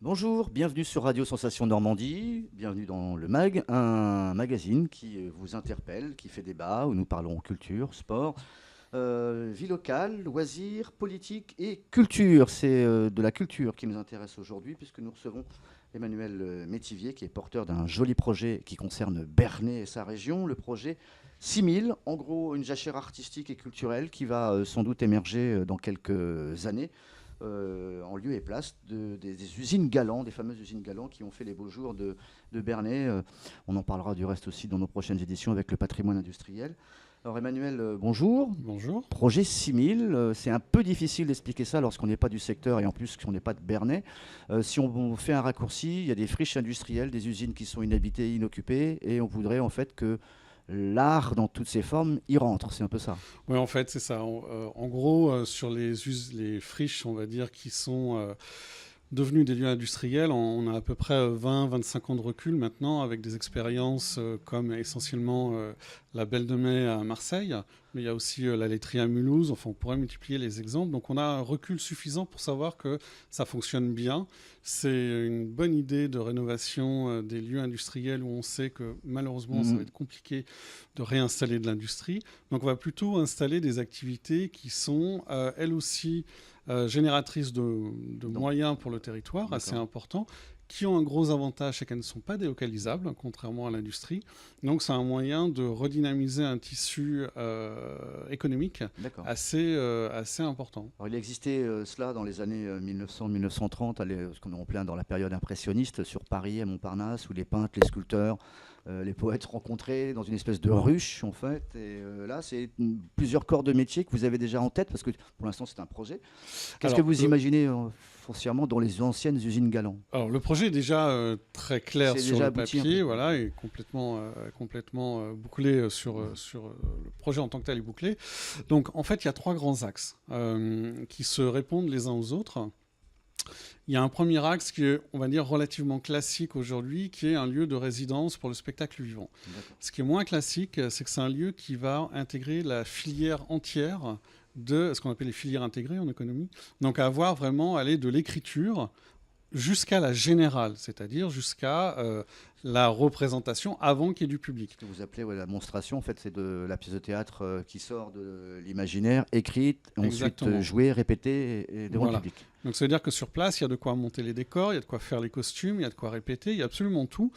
Bonjour, bienvenue sur Radio Sensation Normandie, bienvenue dans le MAG, un magazine qui vous interpelle, qui fait débat, où nous parlons culture, sport, vie locale, loisirs, politique et culture. C'est de la culture qui nous intéresse aujourd'hui puisque nous recevons Emmanuel Métivier qui est porteur d'un joli projet qui concerne Bernay et sa région, le projet 6000, en gros une jachère artistique et culturelle qui va sans doute émerger dans quelques années en lieu et place des usines Galant, des fameuses usines Galant qui ont fait les beaux jours de Bernay. On en parlera du reste aussi dans nos prochaines éditions avec le patrimoine industriel. Alors Emmanuel, bonjour. Bonjour. Projet 6000, c'est un peu difficile d'expliquer ça lorsqu'on n'est pas du secteur et en plus qu'on n'est pas de Bernay. Si on fait un raccourci, il y a des friches industrielles, des usines qui sont inhabitées, inoccupées, et on voudrait en fait que l'art dans toutes ses formes y rentre, c'est un peu ça. Oui, en fait, c'est ça. En gros, sur les friches, on va dire, qui sont devenus des lieux industriels, on a à peu près 20-25 ans de recul maintenant, avec des expériences comme essentiellement la Belle de Mai à Marseille, mais il y a aussi la laiterie à Mulhouse. Enfin, on pourrait multiplier les exemples. Donc, on a un recul suffisant pour savoir que ça fonctionne bien. C'est une bonne idée de rénovation des lieux industriels où on sait que malheureusement, ça va être compliqué de réinstaller de l'industrie. Donc, on va plutôt installer des activités qui sont, elles aussi, génératrices de moyens pour le territoire, assez importants, qui ont un gros avantage, c'est qu'elles ne sont pas délocalisables, contrairement à l'industrie. Donc c'est un moyen de redynamiser un tissu économique assez important. Alors, il existait cela dans les années 1900-1930, ce qu'on est en plein dans la période impressionniste, sur Paris, à Montparnasse, où les peintres, les sculpteurs, les poètes se rencontraient dans une espèce de ruche, en fait. Et là, c'est plusieurs corps de métier que vous avez déjà en tête, parce que pour l'instant, c'est un projet. Qu'est-ce que vous imaginez foncièrement dans les anciennes usines Galant? Alors, le projet est déjà très clair sur le papier, voilà, et complètement bouclé sur le projet en tant que tel est bouclé. Donc, en fait, il y a trois grands axes qui se répondent les uns aux autres. Il y a un premier axe qui est, on va dire, relativement classique aujourd'hui, qui est un lieu de résidence pour le spectacle vivant. Ce qui est moins classique, c'est que c'est un lieu qui va intégrer la filière entière de ce qu'on appelle les filières intégrées en économie. Donc, avoir vraiment aller de l'écriture jusqu'à la générale, c'est-à-dire jusqu'à la représentation avant qu'il y ait du public. Ce que vous appelez la monstration, en fait, c'est de la pièce de théâtre qui sort de l'imaginaire, écrite, ensuite jouée, répétée et devant le public. Donc ça veut dire que sur place, il y a de quoi monter les décors, il y a de quoi faire les costumes, il y a de quoi répéter, il y a absolument tout.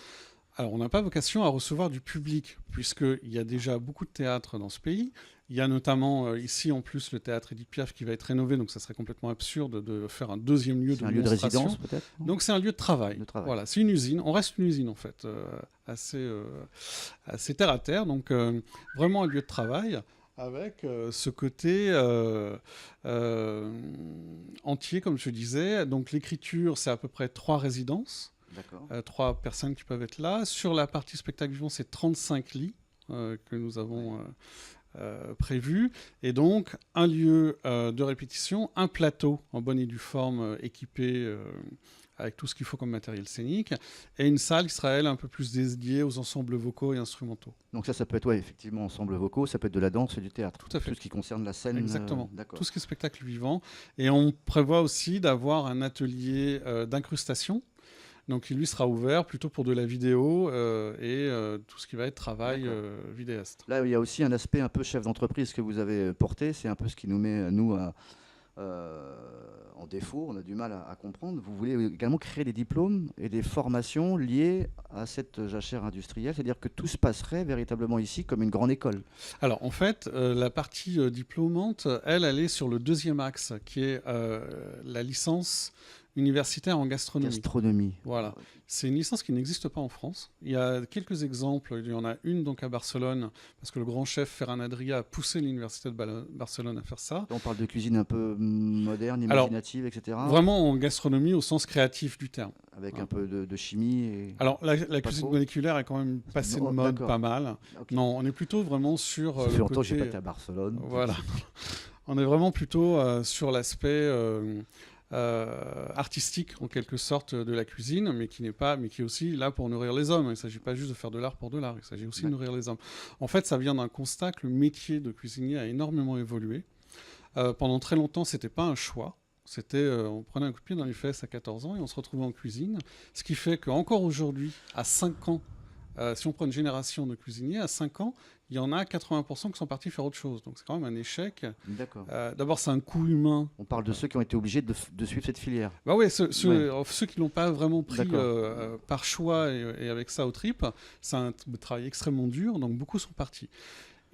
Alors on n'a pas vocation à recevoir du public, puisqu'il y a déjà beaucoup de théâtre dans ce pays. Il y a notamment ici en plus le théâtre Édith Piaf qui va être rénové, donc ça serait complètement absurde de faire un deuxième lieu de un lieu de résidence peut-être. Donc c'est un lieu de travail. Voilà, c'est une usine. On reste une usine en fait, assez terre à terre. Donc vraiment un lieu de travail avec ce côté entier, comme je disais. Donc l'écriture, c'est à peu près 3 résidences. 3 personnes qui peuvent être là. Sur la partie spectacle vivant, c'est 35 lits que nous avons prévu, et donc un lieu de répétition, un plateau en bonne et due forme équipé avec tout ce qu'il faut comme matériel scénique, et une salle qui sera, elle, un peu plus dédiée aux ensembles vocaux et instrumentaux. Donc ça peut être effectivement ensemble vocaux, ça peut être de la danse et du théâtre. Tout à fait. Tout ce qui concerne la scène. Exactement. Tout ce qui est spectacle vivant. Et on prévoit aussi d'avoir un atelier d'incrustation. Donc, il lui sera ouvert plutôt pour de la vidéo et tout ce qui va être travail vidéaste. Là, il y a aussi un aspect un peu chef d'entreprise que vous avez porté. C'est un peu ce qui nous met, nous, en défaut. On a du mal à comprendre. Vous voulez également créer des diplômes et des formations liées à cette jachère industrielle. C'est-à-dire que tout se passerait véritablement ici comme une grande école. Alors, en fait, la partie diplômante, elle est sur le deuxième axe, qui est la licence universitaire en gastronomie. Voilà. C'est une licence qui n'existe pas en France. Il y a quelques exemples. Il y en a une donc à Barcelone, parce que le grand chef Ferran Adrià a poussé l'université de Barcelone à faire ça. On parle de cuisine un peu moderne, imaginative, etc. Vraiment en gastronomie au sens créatif du terme. Avec un peu de chimie. Alors la cuisine moléculaire est quand même passée de mode pas mal. Non, on est plutôt vraiment sur. Ça fait longtemps que j'ai pas été à Barcelone. Voilà. On est vraiment plutôt sur l'aspect artistique en quelque sorte de la cuisine, mais qui est aussi là pour nourrir les hommes. Il ne s'agit pas juste de faire de l'art pour de l'art, il s'agit aussi de nourrir les hommes. En fait, ça vient d'un constat que le métier de cuisinier a énormément évolué. Pendant très longtemps, c'était pas un choix. On prenait un coup de pied dans les fesses à 14 ans et on se retrouvait en cuisine. Ce qui fait qu'encore aujourd'hui, à 5 ans, si on prend une génération de cuisiniers, à 5 ans, il y en a 80% qui sont partis faire autre chose. Donc c'est quand même un échec. D'accord. D'abord, c'est un coût humain. On parle de ceux qui ont été obligés de suivre cette filière. Bah oui, ceux qui l'ont pas vraiment pris par choix et avec ça aux tripes, c'est un travail extrêmement dur, donc beaucoup sont partis.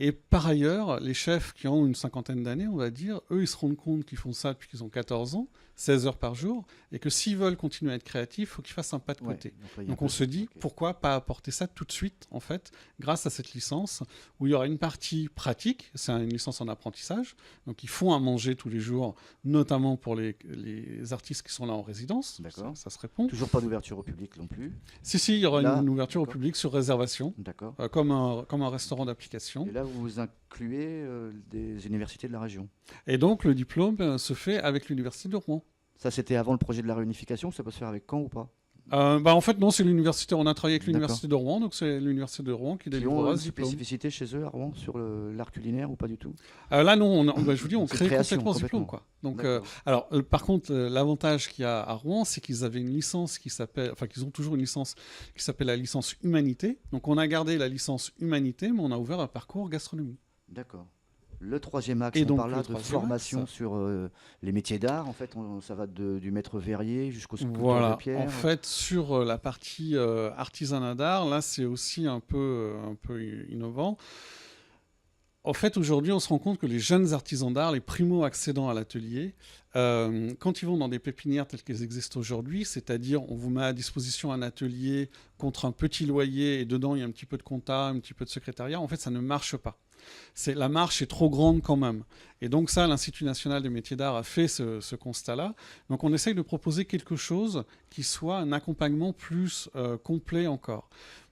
Et par ailleurs, les chefs qui ont une cinquantaine d'années, on va dire, eux, ils se rendent compte qu'ils font ça depuis qu'ils ont 14 ans, 16 heures par jour, et que s'ils veulent continuer à être créatifs, il faut qu'ils fassent un pas de côté. Donc on se dit, pourquoi pas apporter ça tout de suite, en fait, grâce à cette licence, où il y aura une partie pratique, c'est une licence en apprentissage, donc ils font à manger tous les jours, notamment pour les artistes qui sont là en résidence, ça se répond. Toujours pas d'ouverture au public non plus. Si, il y aura une ouverture au public sur réservation, comme un restaurant d'application. Et là, vous incluez des universités de la région. Et donc, le diplôme se fait avec l'université de Rouen. Ça, c'était avant le projet de la réunification. Ça peut se faire avec Caen ou pas? En fait, non, c'est l'université. On a travaillé avec l'université de Rouen, donc c'est l'université de Rouen qui délivrera ce diplôme. Une spécificité chez eux à Rouen sur l'art culinaire ou pas du tout? Là, non. Je vous dis, on crée complètement ce diplôme, quoi. Donc, par contre, l'avantage qu'il y a à Rouen, c'est qu'ils avaient une licence qu'ils ont toujours une licence qui s'appelle la licence humanité. Donc, on a gardé la licence humanité, mais on a ouvert un parcours gastronomie. D'accord. Le troisième axe, on parle là de formation sur les métiers d'art. En fait, ça va du maître verrier jusqu'au sculpteur de pierre. En fait, sur la partie artisanat d'art, là, c'est aussi un peu innovant. En fait, aujourd'hui, on se rend compte que les jeunes artisans d'art, les primo-accédants à l'atelier, quand ils vont dans des pépinières telles qu'elles existent aujourd'hui, c'est-à-dire on vous met à disposition un atelier contre un petit loyer et dedans il y a un petit peu de compta, un petit peu de secrétariat, en fait, ça ne marche pas. La marche est trop grande quand même. Et donc ça, l'Institut national des métiers d'art a fait ce constat-là. Donc on essaye de proposer quelque chose qui soit un accompagnement plus complet encore.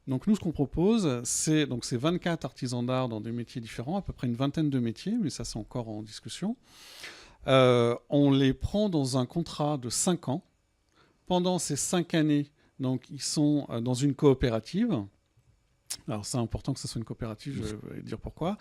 Donc nous, ce qu'on propose, c'est 24 artisans d'art dans des métiers différents, à peu près une vingtaine de métiers, mais ça c'est encore en discussion. On les prend dans un contrat de 5 ans. Pendant ces 5 années, donc, ils sont dans une coopérative. Alors c'est important que ce soit une coopérative, je vais dire pourquoi.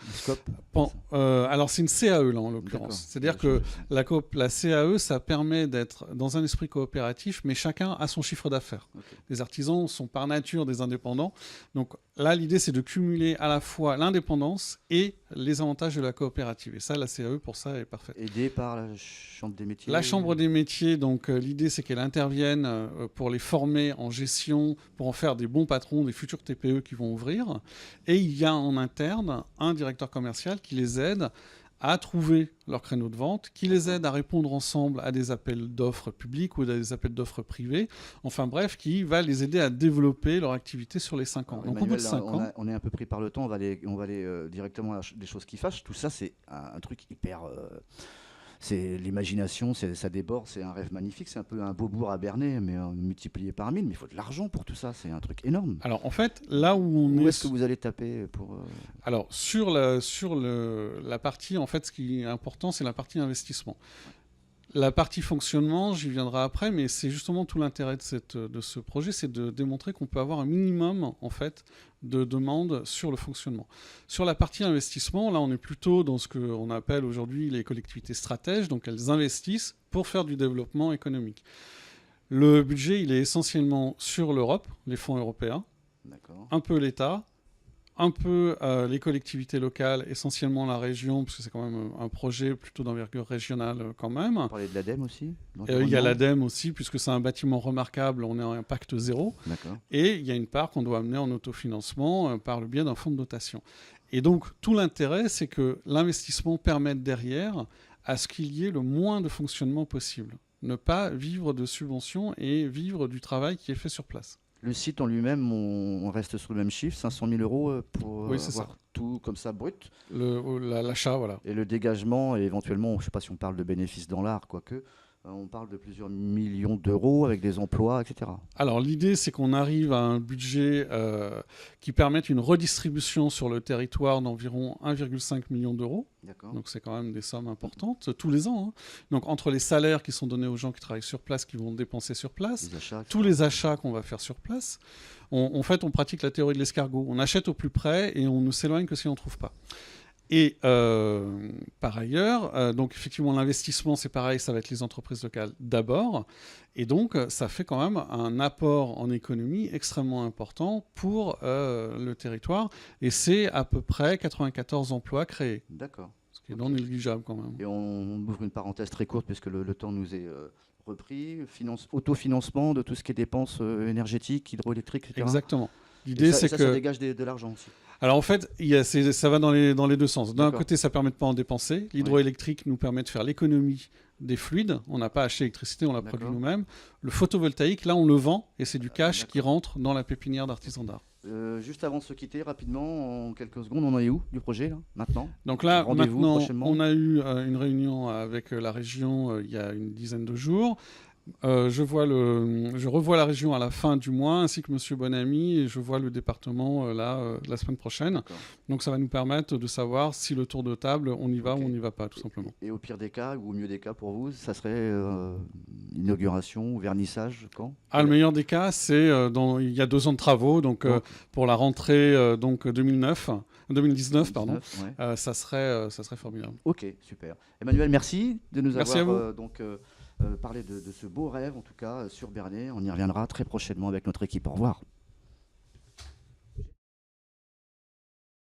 Alors c'est une CAE là en l'occurrence. C'est-à-dire que la CAE, ça permet d'être dans un esprit coopératif, mais chacun a son chiffre d'affaires. Les artisans sont par nature des indépendants. Donc là, l'idée c'est de cumuler à la fois l'indépendance et les avantages de la coopérative. Et ça, la CAE pour ça est parfaite. Aidée par la Chambre des métiers. La Chambre des métiers, donc l'idée c'est qu'elle intervienne pour les former en gestion, pour en faire des bons patrons, des futurs TPE qui vont ouvrir. Et il y a en interne un directeur commercial qui les aide à trouver leur créneau de vente, qui les aide à répondre ensemble à des appels d'offres publics ou à des appels d'offres privés. Enfin bref, qui va les aider à développer leur activité sur les 5 ans. Alors, donc Emmanuel, au bout de 5 ans... On est un peu pris par le temps, on va aller directement à des choses qui fâchent. Tout ça, c'est un truc hyper... c'est l'imagination, ça déborde, c'est un rêve magnifique, c'est un peu un Beaubourg à Berner, mais multiplié par 1000, mais il faut de l'argent pour tout ça, c'est un truc énorme. Alors en fait, là où est-ce que vous allez taper pour... Alors sur la partie, en fait, ce qui est important, c'est la partie investissement. La partie fonctionnement, j'y viendrai après, mais c'est justement tout l'intérêt de ce projet, c'est de démontrer qu'on peut avoir un minimum, en fait, de demandes sur le fonctionnement. Sur la partie investissement, là, on est plutôt dans ce qu'on appelle aujourd'hui les collectivités stratèges, donc elles investissent pour faire du développement économique. Le budget, il est essentiellement sur l'Europe, les fonds européens, un peu l'État, un peu les collectivités locales, essentiellement la région, parce que c'est quand même un projet plutôt d'envergure régionale quand même. On parlait de l'ADEME aussi. Il y a l'ADEME aussi, puisque c'est un bâtiment remarquable, on est en impact zéro. Et il y a une part qu'on doit amener en autofinancement par le biais d'un fonds de dotation. Et donc tout l'intérêt, c'est que l'investissement permette derrière à ce qu'il y ait le moins de fonctionnement possible. Ne pas vivre de subventions et vivre du travail qui est fait sur place. Le site en lui-même, on reste sur le même chiffre, 500 000 € pour avoir tout comme ça brut. L'achat, voilà. Et le dégagement, et éventuellement, je ne sais pas si on parle de bénéfices dans l'art, quoique, on parle de plusieurs millions d'euros avec des emplois, etc. Alors l'idée, c'est qu'on arrive à un budget qui permette une redistribution sur le territoire d'environ 1,5 million d'euros. Donc c'est quand même des sommes importantes tous les ans. Donc entre les salaires qui sont donnés aux gens qui travaillent sur place, qui vont dépenser sur place, tous les achats qu'on va faire sur place, en fait on pratique la théorie de l'escargot. On achète au plus près et on ne s'éloigne que si on ne trouve pas. Et par ailleurs, donc effectivement, l'investissement, c'est pareil, ça va être les entreprises locales d'abord. Et donc, ça fait quand même un apport en économie extrêmement important pour le territoire. Et c'est à peu près 94 emplois créés. D'accord. Ce qui est non négligeable quand même. Et on ouvre une parenthèse très courte, puisque le temps nous est repris. Autofinancement de tout ce qui est dépenses énergétiques, hydroélectriques, etc. Exactement. L'idée, c'est que ça dégage de l'argent aussi. Alors en fait, ça va dans les deux sens. D'un D'accord. côté, ça permet de pas en dépenser. L'hydroélectrique nous permet de faire l'économie des fluides. On n'a pas acheté l'électricité, on la produit D'accord. nous-mêmes. Le photovoltaïque, là, on le vend et c'est du cash D'accord. qui rentre dans la pépinière d'artisans d'art. Juste avant de se quitter, rapidement, en quelques secondes, on en est où du projet, là, maintenant? Donc là, Rendez-vous maintenant, prochainement. on a eu une réunion avec la région il y a une dizaine de jours. Je revois la région à la fin du mois, ainsi que M. Bonamy, et je vois le département la semaine prochaine. D'accord. Donc ça va nous permettre de savoir si le tour de table, on y va Ok. ou on n'y va pas, tout simplement. Et au pire des cas, ou au mieux des cas pour vous, ça serait inauguration ou vernissage quand? Le meilleur des cas, c'est il y a 2 ans de travaux, donc Ok. pour la rentrée 2019, pardon, 19, ouais. ça serait formidable. Ok, super. Emmanuel, merci de nous Merci à avoir vous. parlé de ce beau rêve, en tout cas, sur Bernay. On y reviendra très prochainement avec notre équipe. Au revoir.